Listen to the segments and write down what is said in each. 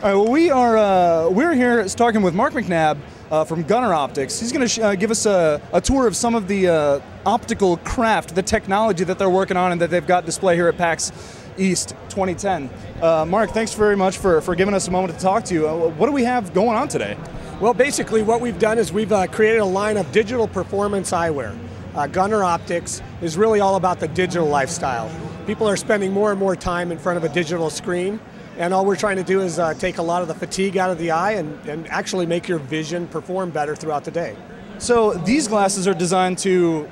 All right, well, we're here talking with Mark McNabb from Gunnar Opticks. He's going to give us a tour of some of the optical craft, the technology that they're working on and that they've got display here at PAX East 2010. Mark, thanks very much for giving us a moment to talk to you. What do we have going on today? Well, basically what we've done is we've created a line of digital performance eyewear. Gunnar Opticks is really all about the digital lifestyle. People are spending more and more time in front of a digital screen, and all we're trying to do is take a lot of the fatigue out of the eye and actually make your vision perform better throughout the day. So these glasses are designed to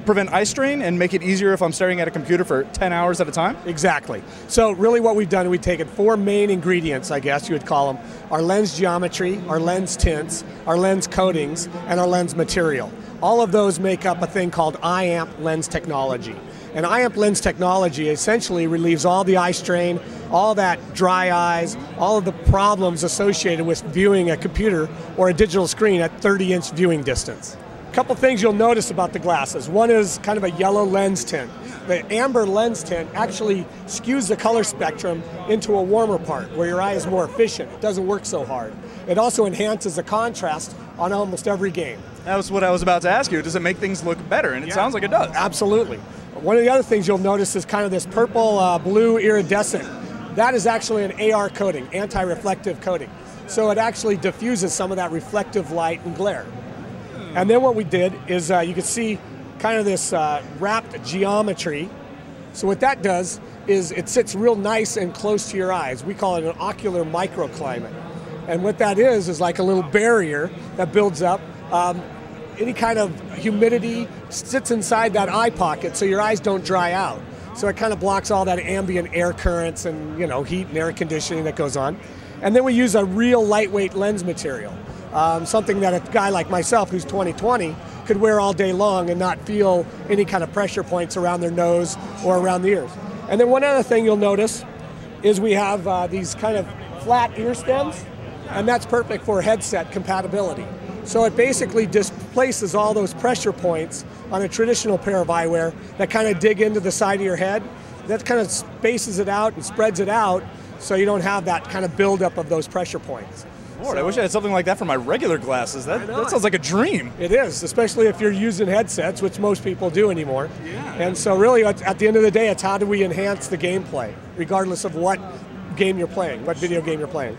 prevent eye strain and make it easier if I'm staring at a computer for 10 hours at a time? Exactly. So really what we've done, we've taken four main ingredients, I guess you would call them: our lens geometry, our lens tints, our lens coatings, and our lens material. All of those make up a thing called eye-amp lens technology. And eye-amp lens technology essentially relieves all the eye strain, all that dry eyes, all of the problems associated with viewing a computer or a digital screen at 30-inch viewing distance. A couple things you'll notice about the glasses. One is kind of a yellow lens tint. The amber lens tint actually skews the color spectrum into a warmer part where your eye is more efficient. It doesn't work so hard. It also enhances the contrast on almost every game. That was what I was about to ask you. Does it make things look better? And it sounds like it does. Absolutely. One of the other things you'll notice is kind of this purple blue iridescent. That is actually an AR coating, anti-reflective coating. So it actually diffuses some of that reflective light and glare. And then what we did is you can see kind of this wrapped geometry. So what that does is it sits real nice and close to your eyes. We call it an ocular microclimate. And what that is like a little barrier that builds up. Any kind of humidity sits inside that eye pocket so your eyes don't dry out. So it kind of blocks all that ambient air currents and heat and air conditioning that goes on. And then we use a real lightweight lens material, something that a guy like myself who's 20/20 could wear all day long and not feel any kind of pressure points around their nose or around the ears. And then one other thing you'll notice is we have these kind of flat ear stems, and that's perfect for headset compatibility. So it basically displaces all those pressure points on a traditional pair of eyewear that kind of dig into the side of your head. That kind of spaces it out and spreads it out so you don't have that kind of buildup of those pressure points. Lord, I wish I had something like that for my regular glasses. That sounds like a dream. It is, especially if you're using headsets, which most people do anymore. Yeah. And so really at the end of the day, it's how do we enhance the gameplay, regardless of what game you're playing, what video game you're playing.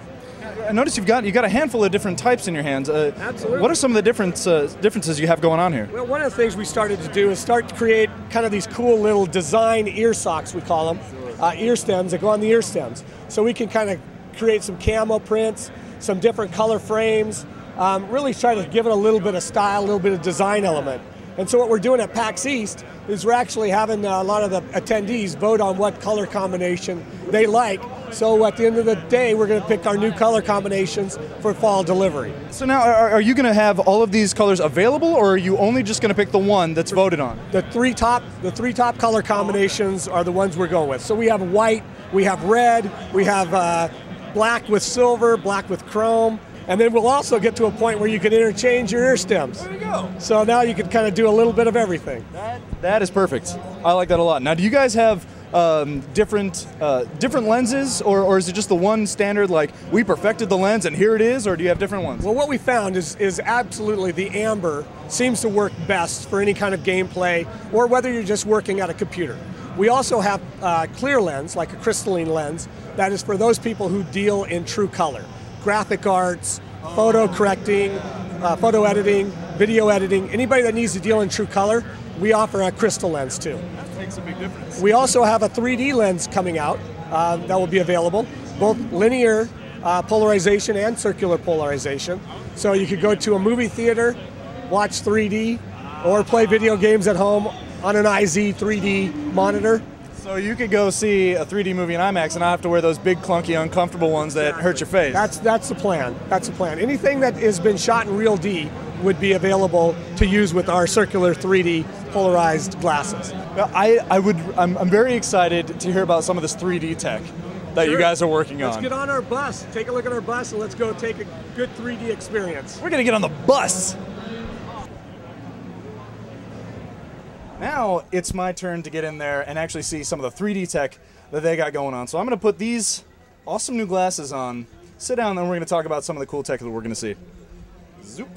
I noticed you've got a handful of different types in your hands. Absolutely. What are some of the differences you have going on here? Well, one of the things we started to do is start to create kind of these cool little design ear socks, we call them, ear stems that go on the ear stems. So we can kind of create some camo prints, some different color frames, really try to give it a little bit of style, a little bit of design element. And so what we're doing at PAX East is we're actually having a lot of the attendees vote on what color combination they like. So at the end of the day, we're going to pick our new color combinations for fall delivery. So now, are you going to have all of these colors available, or are you only just going to pick the one that's voted on? The three top color combinations are the ones we're going with. So we have white, we have red, we have black with silver, black with chrome. And then we'll also get to a point where you can interchange your ear stems. There you go. So now you can kind of do a little bit of everything. That is perfect. I like that a lot. Now, do you guys have different lenses, or is it just the one standard, like we perfected the lens and here it is, or do you have different ones? Well, what we found is absolutely the amber seems to work best for any kind of gameplay or whether you're just working at a computer. We also have clear lens, like a crystalline lens, that is for those people who deal in true color. Graphic arts, photo correcting, photo editing, video editing, anybody that needs to deal in true color, we offer a crystal lens too. That makes a big difference. We also have a 3D lens coming out that will be available, both linear polarization and circular polarization. So you could go to a movie theater, watch 3D, or play video games at home on an IZ 3D monitor. So you could go see a 3D movie in IMAX and not have to wear those big, clunky, uncomfortable ones that hurt your face. That's the plan. That's the plan. Anything that has been shot in real D would be available to use with our circular 3D polarized glasses. Well, I'm very excited to hear about some of this 3D tech that you guys are working on. Let's get on our bus. Take a look at our bus and let's go take a good 3D experience. We're gonna get on the bus. Now it's my turn to get in there and actually see some of the 3D tech that they got going on. So I'm going to put these awesome new glasses on. Sit down, and then we're going to talk about some of the cool tech that we're going to see. Zoop.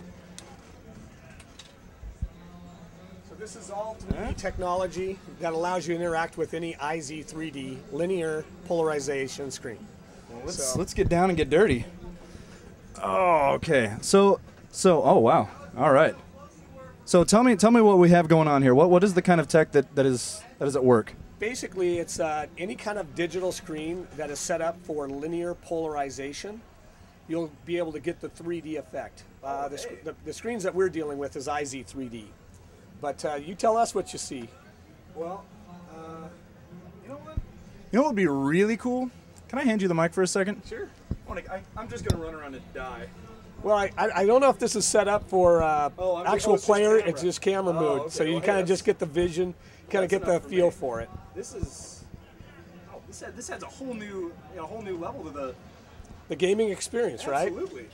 So this is all 3D technology that allows you to interact with any IZ3D linear polarization screen. Well, let's get down and get dirty. Oh, okay. So oh wow. All right. So tell me what we have going on here. What is the kind of tech that is at work? Basically, it's any kind of digital screen that is set up for linear polarization. You'll be able to get the 3D effect. The screens that we're dealing with is IZ3D. But you tell us what you see. Well, you know what? You know what would be really cool? Can I hand you the mic for a second? Sure. I'm just going to run around and die. Well, I don't know if this is set up for actual player. It's just camera mode. Okay. So you kind of just get the vision, kind of get the feel for it. This adds a whole new level to the gaming experience, right? Absolutely.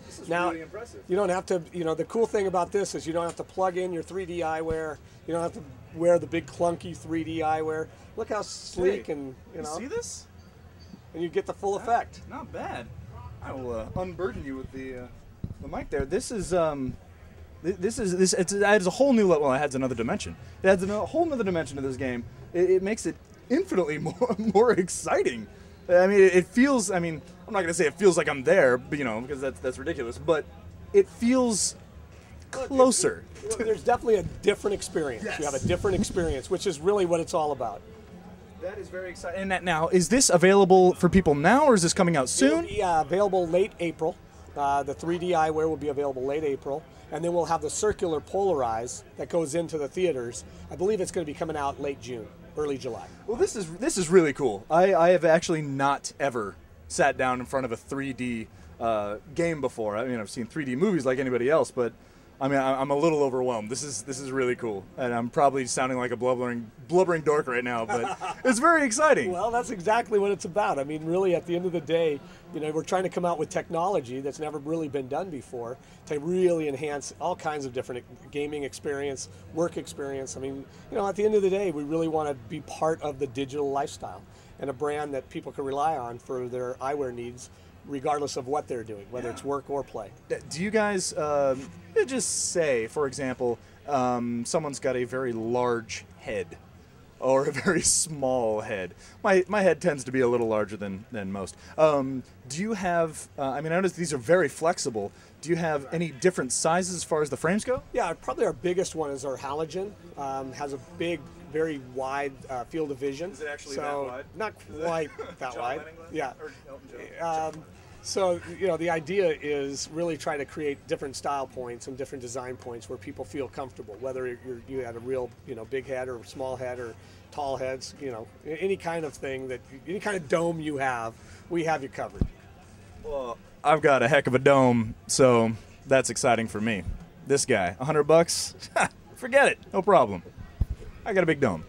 This is Now, really impressive. you don't have to, the cool thing about this is you don't have to plug in your 3D eyewear. You don't have to wear the big clunky 3D eyewear. Look how sleek and, you see this? And you get the full effect. Not bad. I will unburden you with the mic there. This adds a whole new level. Well, it adds another dimension. It adds a whole other dimension to this game. It makes it infinitely more exciting. I mean, it feels. I mean, I'm not gonna say it feels like I'm there, but, because that's ridiculous. But it feels closer. There's definitely a different experience. Yes. You have a different experience, which is really what it's all about. That is very exciting. And now, is this available for people now, or is this coming out soon? It'll be available late April. The 3D eyewear will be available late April, and then we'll have the circular polarize that goes into the theaters. I believe it's going to be coming out late June, early July. Well, this is really cool. I have actually not ever sat down in front of a 3D game before. I mean, I've seen 3D movies like anybody else, but I mean, I'm a little overwhelmed. This is really cool, and I'm probably sounding like a blubbering dork right now, but it's very exciting. Well, that's exactly what it's about. I mean, really, at the end of the day, we're trying to come out with technology that's never really been done before to really enhance all kinds of different gaming experience, work experience. I mean, at the end of the day, we really want to be part of the digital lifestyle and a brand that people can rely on for their eyewear needs, regardless of what they're doing, whether it's work or play. Do you guys just say, for example, someone's got a very large head or a very small head? My head tends to be a little larger than most. Do you have, I mean, I notice these are very flexible. Do you have any different sizes as far as the frames go? Yeah, probably our biggest one is our halogen. Has a big, very wide field of vision. Is it actually that wide? Not quite that John wide. Lennon glass? Yeah. Or Elton John? So, the idea is really try to create different style points and different design points where people feel comfortable, whether you had a real, big head or small head or tall heads, any kind of thing any kind of dome you have, we have you covered. Well, I've got a heck of a dome, so that's exciting for me. This guy, $100? Forget it, no problem. I got a big dome.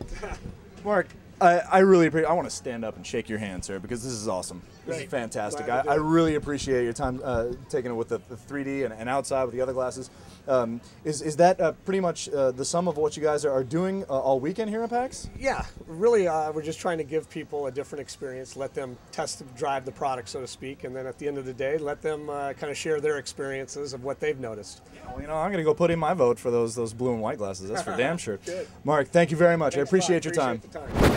Mark, I really appreciate. I want to stand up and shake your hand, sir, because this is awesome. This is fantastic. I really appreciate your time taking it with the 3D and outside with the other glasses. Is that pretty much the sum of what you guys are doing all weekend here at PAX? Yeah, really, we're just trying to give people a different experience, let them test drive the product, so to speak, and then at the end of the day, let them kind of share their experiences of what they've noticed. Yeah, well, I'm going to go put in my vote for those blue and white glasses. That's for damn sure. Good. Mark, thank you very much. Thanks I appreciate a your lot. time. Appreciate the time.